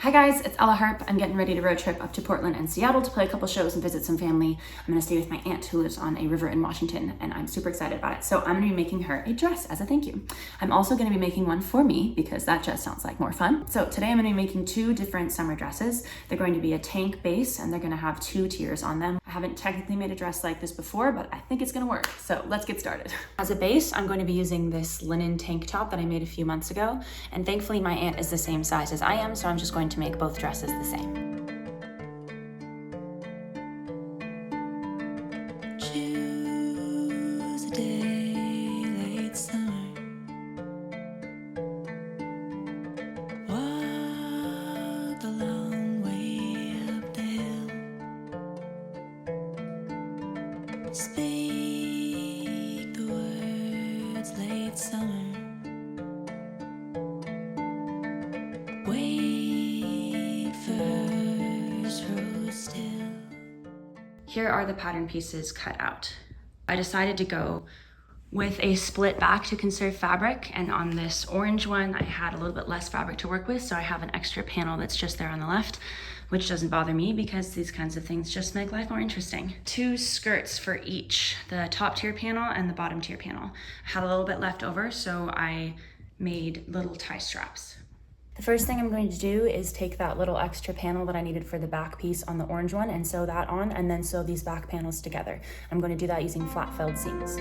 Hi guys, it's Ella Harp. I'm getting ready to road trip up to Portland and Seattle to play a couple shows and visit some family. I'm gonna stay with my aunt who lives on a river in Washington, and I'm super excited about it. So I'm gonna be making her a dress as a thank you. I'm also gonna be making one for me because that just sounds like more fun. So today I'm gonna be making two different summer dresses. They're going to be a tank base and they're gonna have 2 tiers on them. I haven't technically made a dress like this before, but I think it's gonna work. So let's get started. As a base, I'm going to be using this linen tank top that I made a few months ago. And thankfully my aunt is the same size as I am, so I'm just going to make both dresses the same. Speak the words, late summer. Wait, first rose still. Here are the pattern pieces cut out. I decided to go with a split back to conserve fabric, and on this orange one I had a little bit less fabric to work with, so I have an extra panel that's just there on the left, which doesn't bother me because these kinds of things just make life more interesting. 2 skirts for each, the top tier panel and the bottom tier panel. I had a little bit left over, so I made little tie straps. The first thing I'm going to do is take that little extra panel that I needed for the back piece on the orange one and sew that on, and then sew these back panels together. I'm going to do that using flat felled seams.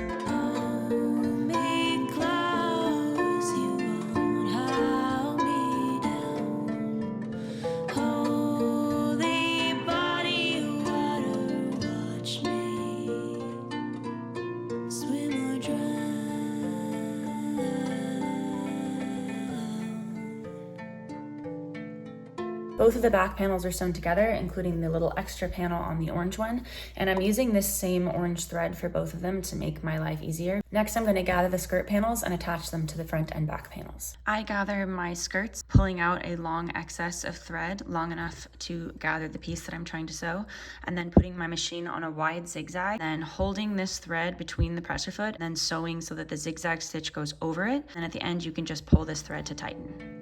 Both of the back panels are sewn together, including the little extra panel on the orange one, and I'm using this same orange thread for both of them to make my life easier. Next, I'm going to gather the skirt panels and attach them to the front and back panels. I gather my skirts, pulling out a long excess of thread, long enough to gather the piece that I'm trying to sew, and then putting my machine on a wide zigzag, then holding this thread between the presser foot, and then sewing so that the zigzag stitch goes over it, and at the end you can just pull this thread to tighten.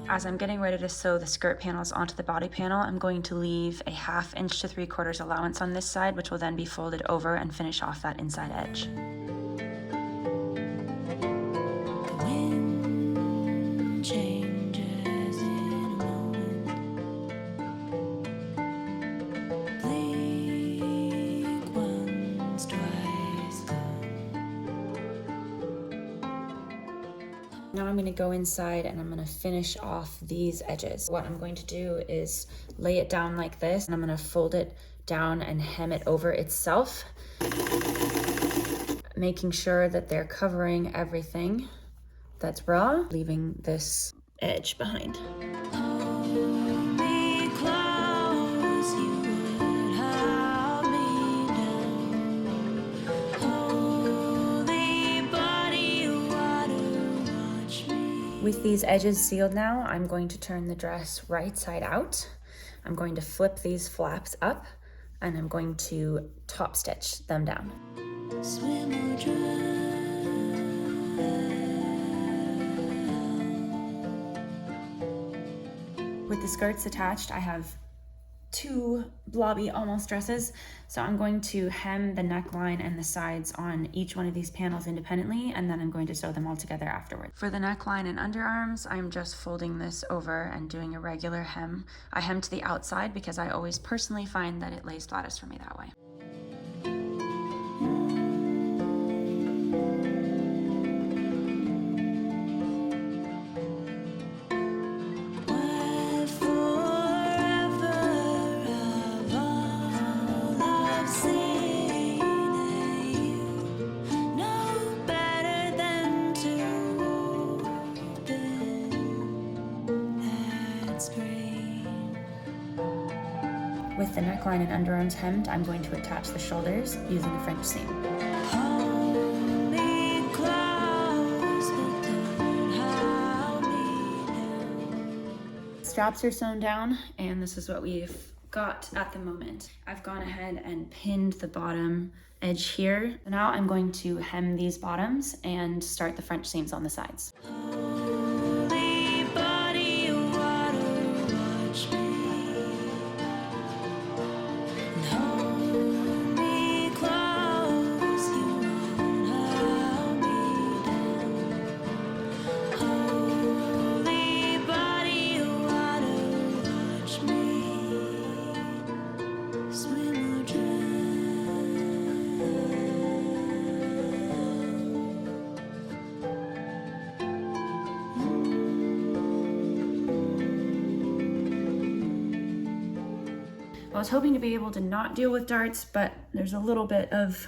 As I'm getting ready to sew the skirt panels onto the body panel, I'm going to leave a 1/2 inch to 3/4 allowance on this side, which will then be folded over and finish off that inside edge. The wind changes in a moment. Blink once, twice gone. Now I'm going to go inside and I'm going to finish off these edges. What I'm going to do is lay it down like this, and I'm going to fold it down and hem it over itself, making sure that they're covering everything that's raw, leaving this edge behind. With these edges sealed now, I'm going to turn the dress right side out. I'm going to flip these flaps up, and I'm going to top stitch them down. Swim or drown. With the skirts attached, I have 2 blobby almost dresses, so I'm going to hem the neckline and the sides on each one of these panels independently, and then I'm going to sew them all together afterwards. For the neckline and underarms, I'm just folding this over and doing a regular hem. I hem to the outside because I always personally find that it lays flattest for me that way. With the neckline and underarms hemmed, I'm going to attach the shoulders using a French seam. Straps are sewn down, and this is what we've got at the moment. I've gone ahead and pinned the bottom edge here. Now I'm going to hem these bottoms and start the French seams on the sides. Holy body of water, watch me. And hold me close, you won't hold me down. Holy body of water, watch me. Swim or drown. I was hoping to be able to not deal with darts, but there's a little bit of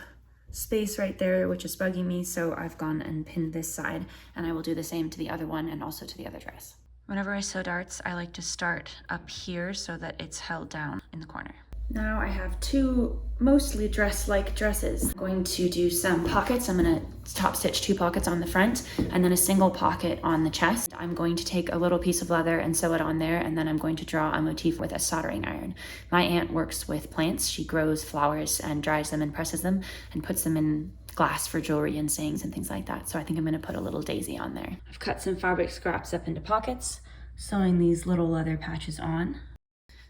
space right there which is bugging me, so I've gone and pinned this side, and I will do the same to the other one and also to the other dress. Whenever I sew darts, I like to start up here so that it's held down in the corner. Now I have two mostly dress-like dresses. I'm going to do some pockets. I'm gonna top stitch 2 pockets on the front and then a single pocket on the chest. I'm going to take a little piece of leather and sew it on there, and then I'm going to draw a motif with a soldering iron. My aunt works with plants. She grows flowers and dries them and presses them and puts them in glass for jewelry and sayings and things like that. So I think I'm gonna put a little daisy on there. I've cut some fabric scraps up into pockets, sewing these little leather patches on.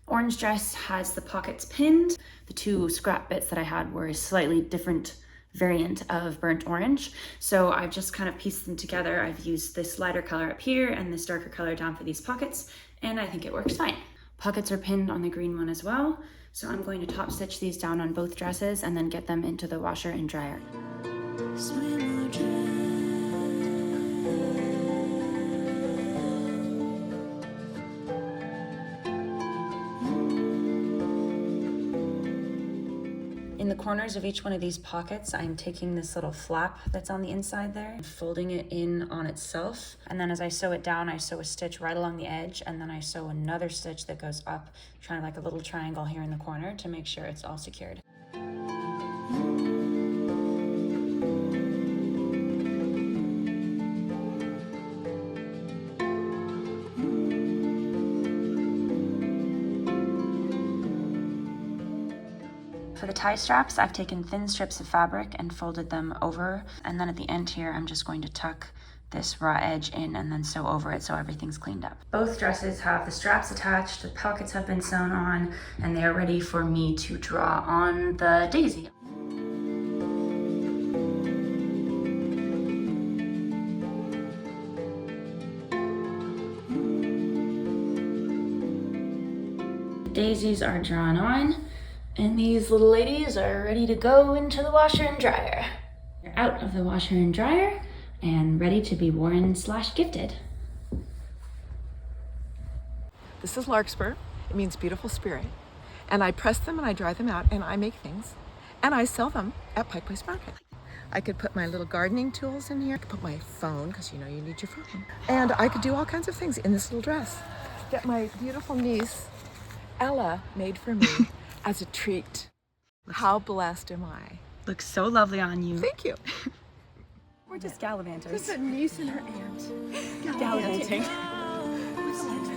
Orange dress has the pockets pinned. The 2 scrap bits that I had were a slightly different variant of burnt orange. So I've just kind of pieced them together. I've used this lighter color up here and this darker color down for these pockets, and I think it works fine. Pockets are pinned on the green one as well. So I'm going to top stitch these down on both dresses and then get them into the washer and dryer. Swim or drown. In the corners of each one of these pockets, I'm taking this little flap that's on the inside there, and folding it in on itself. And then as I sew it down, I sew a stitch right along the edge, and then I sew another stitch that goes up, trying like a little triangle here in the corner to make sure it's all secured. For the tie straps, I've taken thin strips of fabric and folded them over, and then at the end here, I'm just going to tuck this raw edge in and then sew over it so everything's cleaned up. Both dresses have the straps attached, the pockets have been sewn on, and they are ready for me to draw on the daisy. The daisies are drawn on, and these little ladies are ready to go into the washer and dryer. They're out of the washer and dryer and ready to be worn/gifted. This is larkspur. It means beautiful spirit. And I press them and I dry them out and I make things. And I sell them at Pike Place Market. I could put my little gardening tools in here. I could put my phone, because you know you need your phone. And I could do all kinds of things in this little dress that my beautiful niece, Ella, made for me as a treat. How blessed am I? Looks so lovely on you. Thank you. We're just gallivanters. Just a niece and her aunt. Gallivanting. Gallivanting.